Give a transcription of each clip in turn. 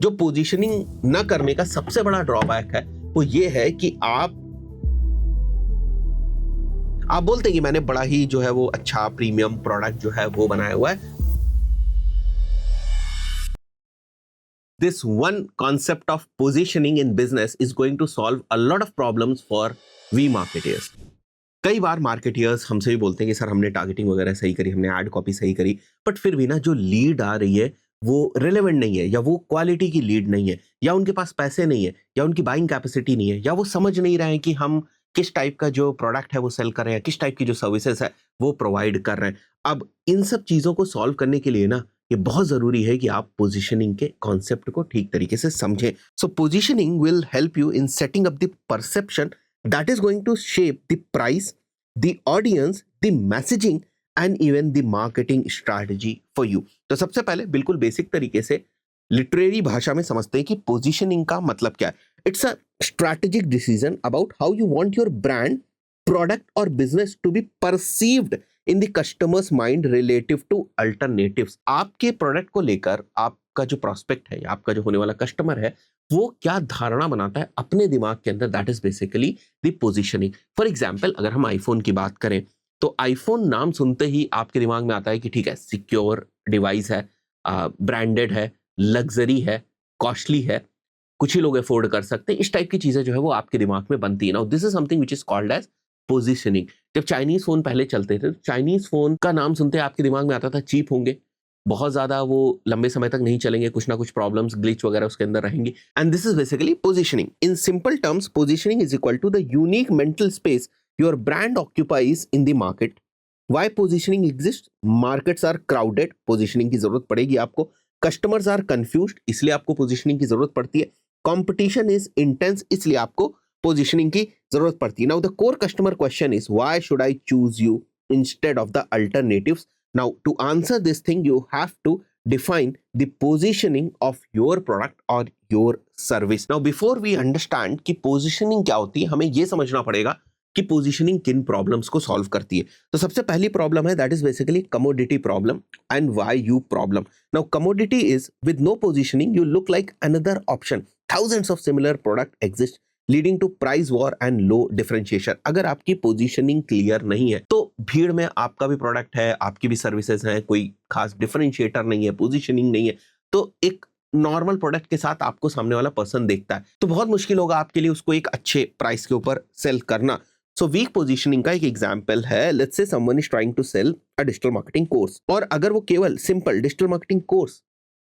जो पोजीशनिंग न करने का सबसे बड़ा ड्रॉबैक है वो ये है कि आप बोलते हैं कि मैंने बड़ा ही जो है वो अच्छा प्रीमियम प्रोडक्ट जो है वो बनाया हुआ है। This one concept of positioning in business is going to solve a lot of problems for we marketeers. कई बार मार्केटियर्स हमसे भी बोलते हैं कि सर हमने टारगेटिंग वगैरह सही करी, हमने ऐड कॉपी सही करी, बट फिर भी ना जो लीड आ रही है वो रिलेवेंट नहीं है, या वो क्वालिटी की लीड नहीं है, या उनके पास पैसे नहीं है, या उनकी बाइंग कैपेसिटी नहीं है, या वो समझ नहीं रहे हैं कि हम किस टाइप का जो प्रोडक्ट है वो सेल कर रहे हैं, किस टाइप की जो सर्विसेज है वो प्रोवाइड कर रहे हैं। अब इन सब चीज़ों को सॉल्व करने के लिए ना ये बहुत ज़रूरी है कि आप पोजीशनिंग के कॉन्सेप्ट को ठीक तरीके से समझें। So positioning will help you in setting up the perception that is going to shape the price, the audience, the messaging and even the marketing strategy for you। तो सबसे पहले बिल्कुल बेसिक तरीके से लिटरेरी भाषा में समझते हैं कि पोजीशनिंग का मतलब क्या है। It's a strategic decision about how you want your brand, product और business to be perceived in the customers mind relative to alternatives. आपके प्रोडक्ट को लेकर आपका जो प्रोस्पेक्ट है, आपका जो होने वाला कस्टमर है, वो क्या धारणा बनाता है अपने दिमाग के अंदर, that is basically the positioning. For example अगर हम आईफोन की बात करें तो आईफोन नाम सुनते ही आपके दिमाग में आता है कि ठीक है, सिक्योर डिवाइस है, ब्रांडेड है, लग्जरी है, कॉस्टली है, कुछ ही लोग अफोर्ड कर सकते हैं, इस टाइप की चीजें जो है वो आपके दिमाग में बनती है ना। This is something which is called edge positioning. जब चाइनीज फोन पहले चलते थे तो चाइनीज फोन का नाम सुनते आपके दिमाग में आता था चीप होंगे, बहुत ज्यादा वो लंबे समय तक नहीं चलेंगे, कुछ ना कुछ प्रॉब्लम्स, ग्लिच वगैरह उसके अंदर रहेंगी। And this is basically positioning. In simple terms positioning is equal to the unique mental space your brand occupies in the market. Why positioning exist? Markets are crowded, positioning की जरूरत पड़ेगी आपको। Customers are confused, इसलिए आपको positioning की जरूरत पड़ती है। कंपटीशन इज इंटेंस, इसलिए आपको पोजीशनिंग की जरूरत पड़ती है। Now the core customer question is why should I choose you instead of the alternatives. Now, to answer this thing, you have to define the positioning of your product or your service. Now, before we understand कि positioning क्या होती है, हमें ये समझना पड़ेगा कि positioning किन problems को solve करती है। तो सबसे पहली problem है that is basically commodity problem and why you problem. Now, commodity is with no positioning, you look like another option. Thousands of similar product exist, leading to price war and low differentiation. अगर आपकी positioning clear नहीं है तो भीड़ में आपका भी product है, आपकी भी सर्विसेज हैं, कोई खास डिफरेंशिएटर नहीं है, पोजीशनिंग नहीं है, तो एक नॉर्मल प्रोडक्ट के साथ आपको सामने वाला पर्सन देखता है तो बहुत मुश्किल होगा आपके लिए उसको एक अच्छे प्राइस के ऊपर सेल करना। सो वीक पोजीशनिंग का एक एग्जांपल है, let's say someone is trying to sell a digital marketing course, और अगर वो केवल सिंपल डिजिटल मार्केटिंग कोर्स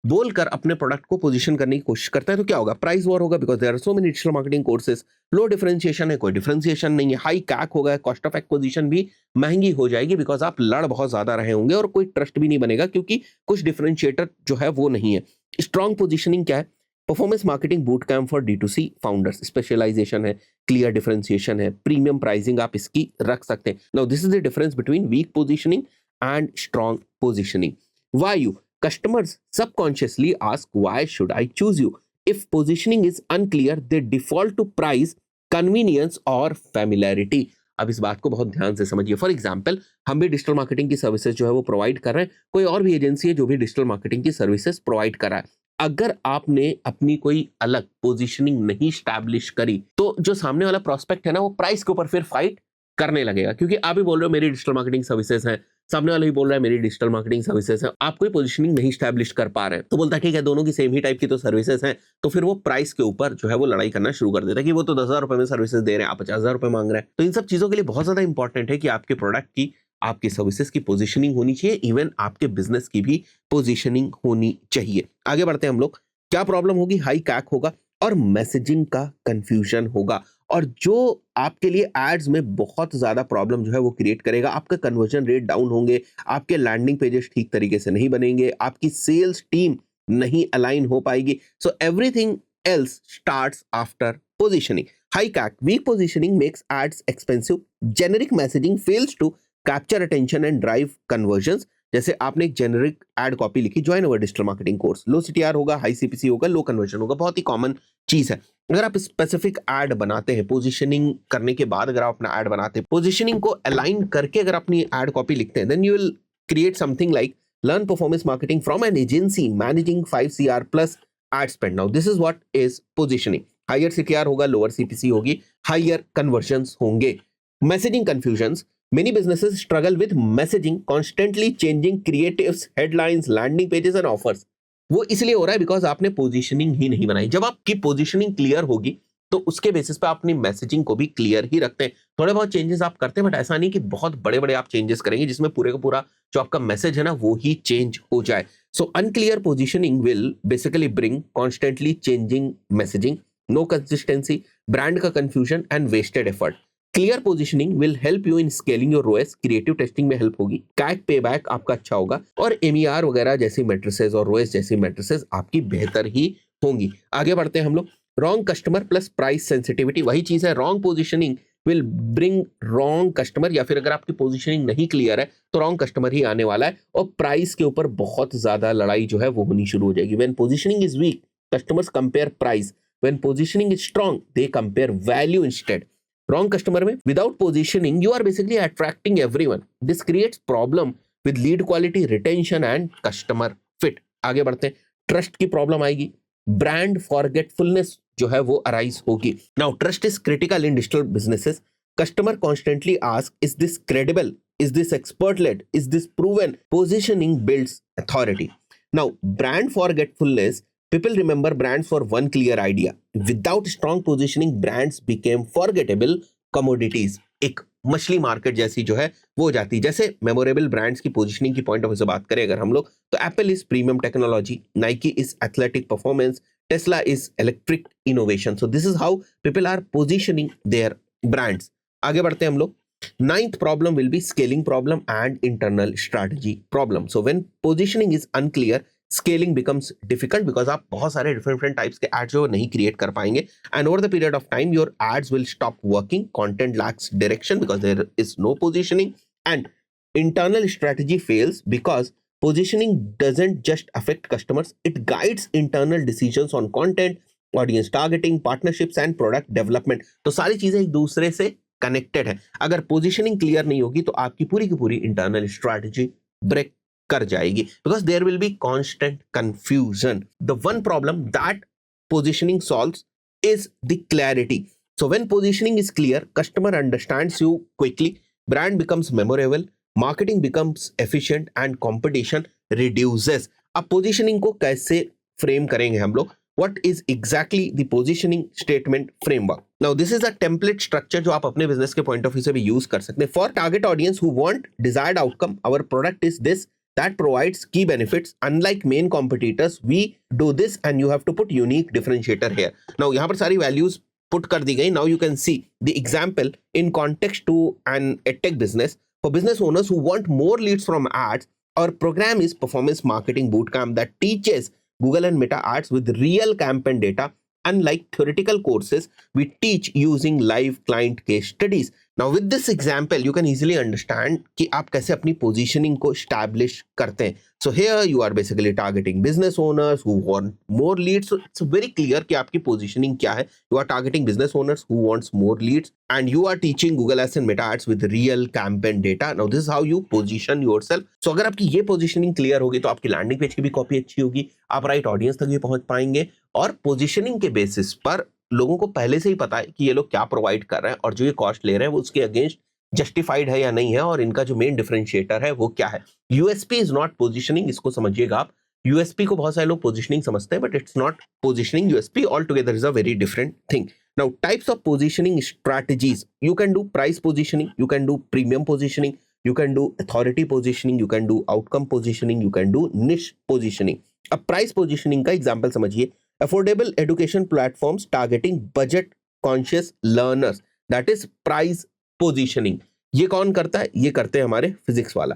बोलकर अपने प्रोडक्ट को पोजीशन करने की कोशिश करता है तो क्या होगा? प्राइस वॉर होगा, because there are so many digital marketing courses. Low differentiation है, कोई डिफरेंशिएशन नहीं है, हाई कैक होगा, कॉस्ट ऑफ एक्विजिशन भी महंगी हो जाएगी, बिकॉज आप लड़ बहुत ज्यादा रहे होंगे और कोई ट्रस्ट भी नहीं बनेगा क्योंकि कुछ डिफरेंशिएटर जो है वो नहीं है। स्ट्रॉन्ग पोजीशनिंग क्या है? Performance marketing boot camp for D2C founders, specialization है, क्लियर डिफरेंशिएशन है, प्रीमियम प्राइसिंग आप इसकी रख सकते हैं। Now this is the difference between weak positioning and strong positioning. Why you? Customers subconsciously ask, why should I choose you? If positioning is unclear, they default to price, convenience और familiarity. अब इस बात को बहुत ध्यान से समझिए। For example हम भी डिजिटल मार्केटिंग की सर्विसेज जो है वो प्रोवाइड कर रहे हैं, कोई और भी एजेंसी है जो भी डिजिटल मार्केटिंग की सर्विसेज प्रोवाइड कर रहा है। अगर आपने अपनी कोई अलग पोजीशनिंग नहीं स्टैब्लिश करी तो जो सामने वाला प्रोस्पेक्ट है ना वो प्राइस के ऊपर फिर फाइट करने लगेगा, क्योंकि आप भी बोल रहे हो मेरी डिजिटल मार्केटिंग सर्विसेज हैं, सामने वाला भी बोल रहा है मेरी डिजिटल मार्केटिंग सर्विसेज है, आप कोई पोजीशनिंग नहीं स्टैब्लिश कर पा रहे हैं तो बोलता है ठीक है दोनों की सेम ही टाइप की तो सर्विसेज हैं, तो फिर वो प्राइस के ऊपर जो है वो लड़ाई करना शुरू कर देता है कि वो तो 10,000 रुपए में सर्विसेज दे रहे हैं, आप 50,000 रुपए मांग रहे हैं। तो इन सब चीजों के लिए बहुत ज्यादा इंपॉर्टेंट है कि आपके प्रोडक्ट की, आपकी सर्विसेज की पोजीशनिंग होनी चाहिए, इवन आपके बिजनेस की भी पोजीशनिंग होनी चाहिए। आगे बढ़ते हैं हम लोग। क्या प्रॉब्लम होगी? हाई कैक होगा और मैसेजिंग का कंफ्यूजन होगा, और जो आपके लिए एड्स में बहुत ज्यादा प्रॉब्लम जो है वो क्रिएट करेगा। आपका कन्वर्जन रेट डाउन होंगे, आपके लैंडिंग पेजेस ठीक तरीके से नहीं बनेंगे, आपकी सेल्स टीम नहीं अलाइन हो पाएगी। So everything else starts after positioning. High CAC, weak positioning makes ads expensive, generic messaging fails to capture attention and drive conversions. जैसे आपने एक जेनेरिक एड कॉपी लिखी, join our digital marketing course, low CTR होगा, high CPC होगा, लो conversion होगा, बहुत ही common चीज है। अगर आप स्पेसिफिक एड बनाते हैं, पोजीशनिंग करने के बाद अगर आप अपना एड बनाते हैं, पोजीशनिंग को अलाइन करके अगर अपनी एड कॉपी लिखते हैं, then you will create something like learn performance marketing from an agency managing 5 CR plus ad spend. Now this is what is positioning. Higher CTR होगा, lower CPC होगी, higher conversions होंगे. Messaging confusions. Many businesses struggle with messaging, constantly changing creatives, headlines, landing pages and offers. वो इसलिए हो रहा है because आपने positioning ही नहीं बनाई. जब आपकी पोजीशनिंग क्लियर होगी तो उसके बेसिस पे आप अपनी मैसेजिंग को भी क्लियर ही रखते हैं. थोड़े बहुत चेंजेस आप करते हैं, बट ऐसा नहीं कि बहुत बड़े बड़े आप चेंजेस करेंगे जिसमें पूरे का पूरा जो आपका मैसेज है ना वो ही चेंज हो जाए. So unclear positioning will basically bring constantly changing messaging, no consistency, brand का confusion and wasted effort. Clear positioning will help you in scaling your ROAS, creative testing में हेल्प होगी, कैक पे back आपका अच्छा होगा और एमईआर वगैरह जैसी मैट्रिसेस और रोएस जैसी मैट्रिसेस आपकी बेहतर ही होंगी. आगे बढ़ते हैं हम लोग. Wrong customer plus price sensitivity, वही चीज है. Wrong positioning will bring wrong customer, या फिर अगर आपकी पोजीशनिंग नहीं क्लियर है तो रॉन्ग कस्टमर ही आने वाला है और प्राइस के ऊपर बहुत ज्यादा लड़ाई जो है वो होनी शुरू हो जाएगी. When positioning is weak, customers compare price. When positioning is strong, they compare value instead. Wrong customer में without positioning you are basically attracting everyone. This creates problem with lead quality, retention and customer fit. आगे बढ़ते हैं. Trust की problem आएगी. Brand forgetfulness जो है वो arise होगी. Now trust is critical in digital businesses. Customer constantly ask, is this credible, is this expert led, is this proven. Positioning builds authority. Now brand forgetfulness, people remember brands for one clear idea. Without strong positioning, brands became forgettable commodities. एक मछली market जैसी जो है वो हो जाती है. जैसे मेमोरेबल ब्रांड्स की पोजीशनिंग की पॉइंट ऑफ व्यू से बात करें अगर हम लोग, तो Apple is premium technology, Nike is athletic performance, Tesla is electric innovation. So this is how people are positioning their brands. आगे बढ़ते हैं हम लोग. Ninth problem will be scaling problem and internal strategy problem. So when positioning is unclear, scaling becomes difficult because आप बहुत सारे different types के ads जो नहीं क्रिएट कर पाएंगे. And over the period of time your ads will stop working, content lacks direction because there is no positioning, and internal strategy fails because positioning doesn't just affect customers, it guides internal decisions on content, audience targeting, partnerships and product development. तो सारी चीजें एक दूसरे से connected है. अगर positioning clear नहीं होगी तो आपकी पूरी की पूरी इंटरनल स्ट्रेटजी ब्रेक कर जाएगी because there will be constant confusion. The one problem that positioning solves is the clarity. So when positioning is clear, customer understands you quickly, brand becomes memorable, marketing becomes efficient and competition reduces. अब positioning को कैसे frame करेंगे हम लोग? What is exactly the positioning statement framework? Now this is a template structure जो आप अपने business के point of view से भी use कर सकते हैं. For target audience who want desired outcome, our product is this that provides key benefits. Unlike main competitors, we do this and you have to put unique differentiator here. Now यहाँ पर सारी values put कर दी गई. Now you can see the example in context to an edtech business. For business owners who want more leads from ads, our program is Performance Marketing Bootcamp that teaches Google and Meta ads with real campaign data. Unlike theoretical courses, we teach using live client case studies. Now with this example, you can easily understand कि आप कैसे अपनी positioning को establish करते हैं. So here you are basically targeting business owners who want more leads. So it's very clear कि आपकी positioning क्या है. You are targeting business owners who wants more leads, and you are teaching Google Ads and Meta Ads with real campaign data. Now this is how you position yourself. So अगर आपकी ये positioning clear होगी तो आपकी landing page की भी copy अच्छी होगी, आप right audience तक भी पहुंच पाएंगे, और positioning के basis पर लोगों को पहले से ही पता है कि ये लोग क्या प्रोवाइड कर रहे हैं और जो ये कॉस्ट ले रहे हैं वो उसके अगेंस्ट जस्टिफाइड है या नहीं है, और इनका जो मेन डिफरेंशिएटर है वो क्या है. यूएसपी इज नॉट पोजीशनिंग, इसको समझिएगा आप. यूएसपी को बहुत सारे लोग पोजीशनिंग समझते हैं, but it's not positioning. USP all together is a very different thing. Now types of positioning strategies. You can do price positioning, you can do premium positioning, you can do authority positioning, you can do outcome positioning, you can do niche positioning. अब price positioning का example समझिए. Affordable education platforms targeting budget conscious learners, that is price positioning. ये कौन करता है? ये करते हैं हमारे फिजिक्स वाला.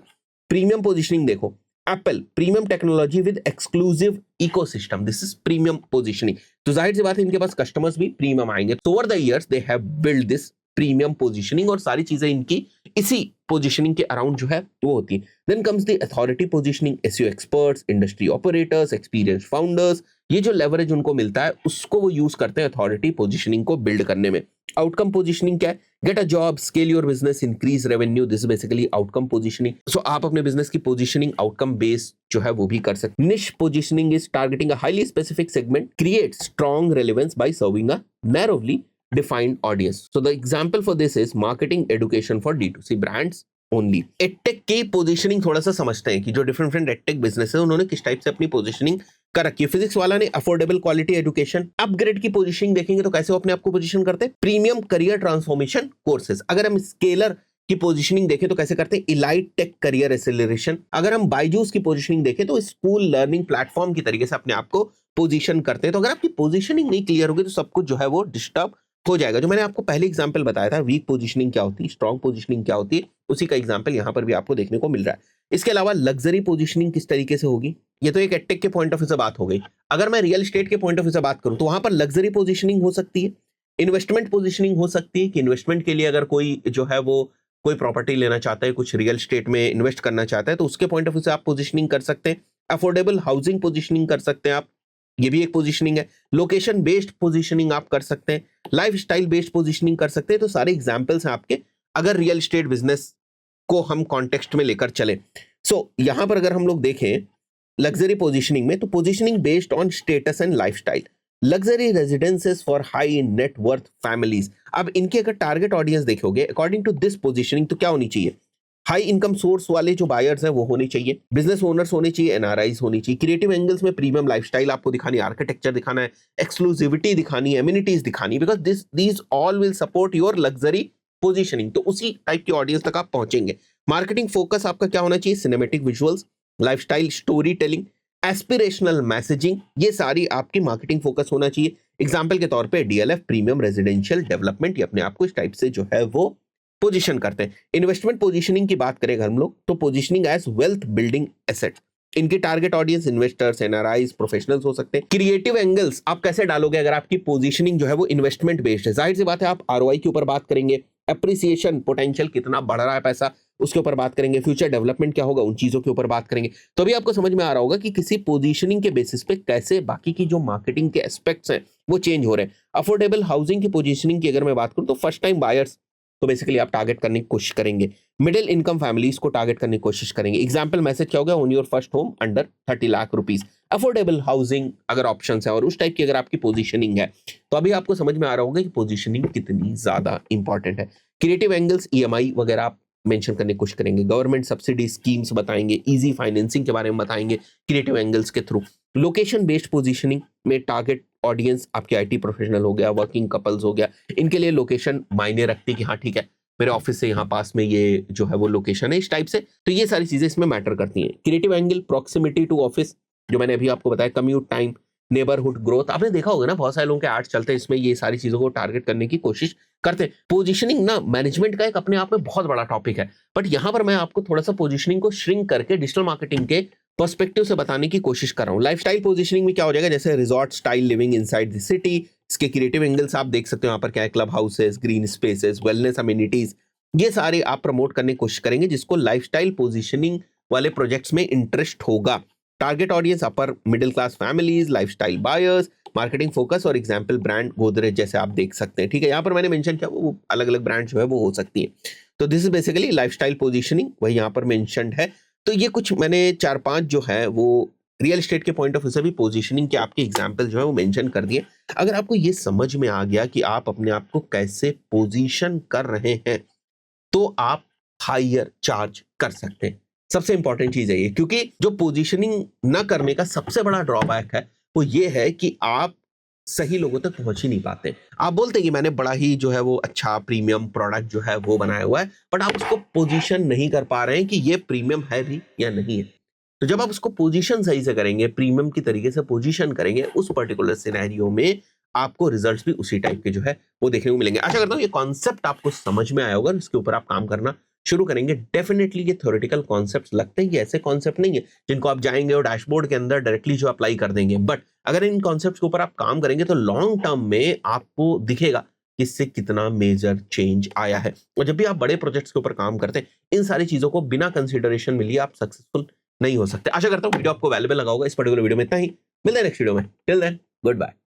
प्रीमियम पोजीशनिंग देखो, Apple premium technology with exclusive ecosystem, this is premium positioning. तो जाहिर सी बात है इनके पास कस्टमर्स भी प्रीमियम आएंगे. So over the years they have build this premium positioning, और सारी चीजें इनकी इसी पोजीशनिंग के अराउंड जो है वो होती है. Then comes the authority positioning, SEO experts, industry operators, experience founders. ये जो लेवरेज उनको मिलता है उसको वो यूज करते हैं अथॉरिटी पोजीशनिंग को बिल्ड करने में. आउटकम पोजिशनिंग क्या है? Get a job, scale your business, increase revenue, this basically outcome positioning. So आप अपने बिजनेस की पोजिशनिंग आउटकम बेस्ड जो है वो भी कर सकते हैं। निश positioning is targeting a highly specific segment, create strong relevance by serving a narrowly defined audience. So the example for this is marketing education for D2C brands only. Edtech की positioning थोड़ा सा समझते हैं कि जो डिफरेंट एडटेक बिजनेस है उन्होंने किस टाइप से अपनी पोजीशनिंग कर रखी है। फिजिक्स वाला ने अफोर्डेबल क्वालिटी एजुकेशन। अपग्रेड की पोजीशनिंग देखेंगे तो कैसे वो अपने आप को पोजीशन करते हैं? Premium career transformation courses. अगर हम स्केलर की पोजीशनिंग देखें तो कैसे करते हैं? Elite tech career acceleration. अगर हम बायजूस की पोजीशनिंग देखें तो स्कूल लर्निंग प्लेटफॉर्म की तरीके से अपने आप को पोजीशन करते हैं। तो अगर आपकी पोजीशनिंग नहीं क्लियर होगी तो सब कुछ जो है वो डिस्टर्ब हो जाएगा। जो मैंने आपको पहले एग्जांपल बताया था, वीक पोजीशनिंग क्या होती है, स्ट्रॉन्ग पोजीशनिंग क्या होती है, उसी का एग्जांपल यहां पर भी आपको देखने को मिल रहा है। इसके अलावा लग्जरी पोजीशनिंग किस तरीके से होगी? ये तो एक एडटेक के पॉइंट ऑफ व्यू से बात हो गई। अगर मैं रियल एस्टेट के पॉइंट ऑफ व्यू से बात करूं तो वहां पर लग्जरी पोजीशनिंग हो सकती है, इन्वेस्टमेंट पोजीशनिंग हो सकती है कि इन्वेस्टमेंट के लिए अगर कोई जो है वो कोई प्रॉपर्टी लेना चाहता है, कुछ रियल एस्टेट में इन्वेस्ट करना चाहता है, तो उसके पॉइंट ऑफ व्यू से आप पोजीशनिंग कर सकते हैं। अफोर्डेबल हाउसिंग पोजीशनिंग कर सकते हैं आप, ये भी एक पोजीशनिंग है। लोकेशन बेस्ड पोजीशनिंग आप कर सकते हैं, लाइफस्टाइल बेस्ड पोजीशनिंग कर सकते हैं। तो सारे एग्जांपल्स हैं आपके, अगर रियल एस्टेट बिजनेस को हम कॉन्टेक्स्ट में लेकर चले। सो यहां पर अगर हम लोग देखें लग्जरी पोजीशनिंग में, तो positioning based on status and lifestyle, luxury residences for high net worth families. अब इनके अगर टारगेट ऑडियंस देखोगे अकॉर्डिंग टू दिस पोजीशनिंग तो क्या होनी चाहिए? हाई इनकम सोर्स वाले जो बायर्स हैं वो होने चाहिए, बिजनेस ओनर्स होने चाहिए, एनआरआईज होनी चाहिए। क्रिएटिव एंगल्स में प्रीमियम लाइफस्टाइल आपको दिखानी है, आर्किटेक्चर दिखाना है, एक्सक्लूसिविटी दिखानी है, एमिनिटीज दिखानी है, because these all will support your luxury positioning. तो उसी टाइप की ऑडियंस तक आप पहुंचेंगे। मार्केटिंग फोकस आपका क्या होना चाहिए? Cinematic visuals, lifestyle story telling, aspirational messaging, ये सारी आपकी मार्केटिंग फोकस होना चाहिए। एग्जाम्पल के तौर पर डीएलएफ, प्रीमियम रेजिडेंशियल डेवलपमेंट, ये अपने आप को इस टाइप से जो है वो पोजीशन करते हैं। इन्वेस्टमेंट पोजीशनिंग की बात करें हम लोग तो positioning as wealth building asset, इनके target audience investors, NRIs, professionals हो सकते हैं। क्रिएटिव एंगल्स आप कैसे डालोगे अगर आपकी पोजीशनिंग जो है वो इन्वेस्टमेंट बेस्ड है? जाहिर सी बात है आप आरओआई के ऊपर बात करेंगे, एप्रिसिएशन पोटेंशियल कितना बढ़ रहा है पैसा उसके ऊपर बात करेंगे, फ्यूचर डेवलपमेंट क्या होगा उन चीजों के ऊपर बात करेंगे। तो अभी आपको समझ में आ रहा होगा कि किसी पोजीशनिंग के बेसिस पे कैसे बाकी की जो मार्केटिंग के एस्पेक्ट्स हैं वो चेंज हो रहे हैं। अफोर्डेबल हाउसिंग की पोजीशनिंग की अगर मैं बात करूं तो फर्स्ट टाइम बायर्स तो बेसिकली आप टारगेट करने की कोशिश करेंगे, मिडिल इनकम फैमिलीज को टारगेट करने की कोशिश करेंगे। एग्जांपल मैसेज क्या होगा? Own your first home under 30 lakh rupees. Affordable housing अगर ऑप्शन है और उस टाइप की अगर आपकी पोजीशनिंग है तो अभी आपको समझ में आ रहा होगा कि पोजीशनिंग कितनी ज्यादा इंपॉर्टेंट है। क्रिएटिव एंगल्स ईएमआई वगैरह आप मेंशन करने की कोशिश करेंगे, गवर्नमेंट सब्सिडी स्कीम्स बताएंगे, इजी फाइनेंसिंग के बारे में बताएंगे क्रिएटिव एंगल्स के थ्रू। लोकेशन बेस्ड पोजीशनिंग में टारगेट ऑडियंस आपके आईटी प्रोफेशनल हो गया, वर्किंग कपल्स हो गया, इनके लिए लोकेशन मायने रखती है कि हाँ ठीक है मेरे ऑफिस से यहाँ पास में ये जो है वो लोकेशन है इस टाइप से। तो ये सारी चीजें इसमें मैटर करती हैं। Creative angle proximity to office, जो मैंने अभी आपको बताया, कम्यूट टाइम, नेबरहुड ग्रोथ। आपने देखा होगा ना बहुत सारे लोगों के आर्ट चलते हैं इसमें, ये सारी चीजों को टारगेट करने की कोशिश करते हैं। पोजीशनिंग ना मैनेजमेंट का एक अपने आप में बहुत बड़ा टॉपिक है, बट यहां पर मैं आपको थोड़ा सा पोजीशनिंग को श्रिंक करके डिजिटल मार्केटिंग के पर्सपेक्टिव से बताने की कोशिश कर रहा हूं। लाइफस्टाइल पोजीशनिंग में क्या हो जाएगा? जैसे resort style living inside the city, इसके क्रिएटिव एंगल्स आप देख सकते हो यहाँ पर क्या है, club houses, green spaces, wellness amenities, ये सारे आप प्रमोट करने की कोशिश करेंगे जिसको लाइफस्टाइल पोजीशनिंग वाले प्रोजेक्ट्स में इंटरेस्ट होगा। Target audience upper middle class families, lifestyle buyers, marketing focus और एग्जांपल ब्रांड गोदरेज जैसे आप देख सकते हैं। ठीक है, यहाँ पर मैंने मेंशन किया वो अलग अलग ब्रांड जो है वो हो सकती है। तो this is basically lifestyle positioning, वही यहाँ पर मेंशन्ड है। तो ये कुछ मैंने 4-5 जो है वो रियल एस्टेट के पॉइंट ऑफ व्यू से भी पोजीशनिंग के आपके एग्जांपल जो है वो मेंशन कर दिए। अगर आपको ये समझ में आ गया कि आप अपने आप को कैसे पोजीशन कर रहे हैं तो आप हायर चार्ज कर सकते हैं। सबसे इंपॉर्टेंट चीज है ये, क्योंकि जो पोजीशनिंग न करने का सबसे बड़ा ड्रॉबैक है वो ये है कि आप सही लोगों तक पहुंच ही नहीं पाते। आप बोलते हैं कि मैंने बड़ा ही जो है वो अच्छा प्रीमियम प्रोडक्ट जो है वो बनाया हुआ है, बट आप उसको पोजीशन नहीं कर पा रहे हैं कि ये प्रीमियम है भी या नहीं है। तो जब आप उसको पोजीशन सही से करेंगे, प्रीमियम की तरीके से पोजीशन करेंगे, उस पर्टिकुलर सिनेरियो में आपको रिजल्ट्स भी उसी टाइप के जो है वो देखने को मिलेंगे। आशा करता हूँ ये कॉन्सेप्ट आपको समझ में आया होगा, इसके ऊपर आप काम करना शुरू करेंगे। डेफिनेटली ये थ्योरेटिकल कॉन्सेप्ट्स लगते हैं, ये ऐसे कॉन्सेप्ट नहीं है जिनको आप जाएंगे और डैशबोर्ड के अंदर डायरेक्टली जो अप्लाई कर देंगे, बट अगर इन कॉन्सेप्ट्स के ऊपर आप काम करेंगे तो लॉन्ग टर्म में आपको दिखेगा कि इससे कितना मेजर चेंज आया है। और जब भी आप बड़े प्रोजेक्ट्स के ऊपर काम करते हैं, इन सारी चीजों को बिना कंसिडरेशन में लिए आप सक्सेसफुल नहीं हो सकते। आशा करता हूँ वीडियो आपको वैल्यूएबल लगा होगा। इस पर्टिकुलर वीडियो में इतना ही, मिलते हैं नेक्स्ट वीडियो में। Till then good bye.